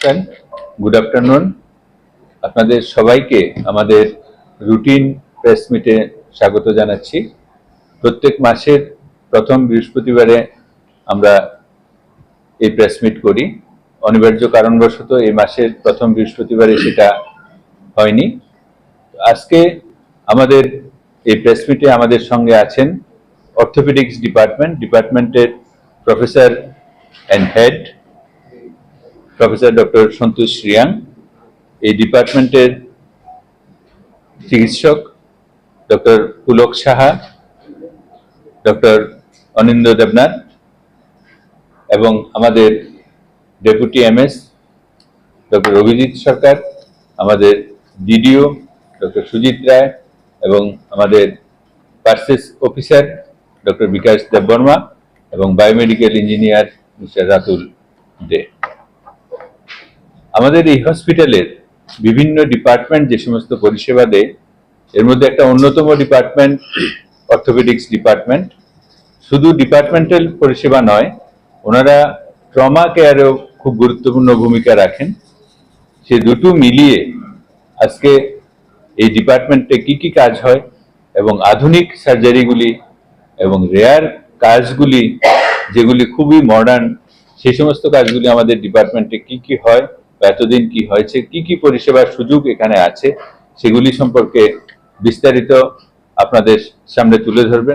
নমস্কার, good afternoon. আপনাদের সবাইকে আমাদের রুটিন প্রেস মিটে স্বাগত জানাচ্ছি। প্রত্যেক মাসের প্রথম বৃহস্পতিবারে আমরা এই প্রেস মিট করি। অনিবার্য কারণবশত এই মাসের প্রথম বৃহস্পতিবারে সেটা হয়নি। আজকে আমাদের এই প্রেস মিটে আমাদের সঙ্গে আছেন অর্থোপেডিক্স ডিপার্টমেন্টের professor and head professor doctor Santosh Reang, এই ডিপার্টমেন্টের চিকিৎসক ডক্টর পুলক সাহা, ডক্টর অনিন্দ্য দেবনাথ এবং আমাদের deputy MS doctor Abhijit Sarkar, আমাদের ডিডিও ডক্টর সুজিত রায় এবং আমাদের purchase officer doctor Bikash Debbarma এবং biomedical engineer mister Ratul Dey. আমাদের এই হসপিটালের বিভিন্ন ডিপার্টমেন্ট যে সমস্ত পরিষেবা দেয়, এর মধ্যে একটা অন্যতম ডিপার্টমেন্ট অর্থোপেডিক্স ডিপার্টমেন্ট। শুধু ডিপার্টমেন্টাল পরিষেবা নয়, ওনারা ট্রমা কেয়ারেও খুব গুরুত্বপূর্ণ ভূমিকা রাখেন। সে দুটো মিলিয়ে আজকে এই ডিপার্টমেন্টে কি কি কাজ হয় এবং আধুনিক সার্জারিগুলি এবং রেয়ার কাজগুলি যেগুলি খুবই মডার্ন, সেই সমস্ত কাজগুলি আমাদের ডিপার্টমেন্টে কি কি হয় বা এতদিন কি হয়েছে, কি কি পরিষেবার সুযোগ এখানে আছে, সেগুলি সম্পর্কে বিস্তারিত আপনাদের সামনে তুলে ধরবেন।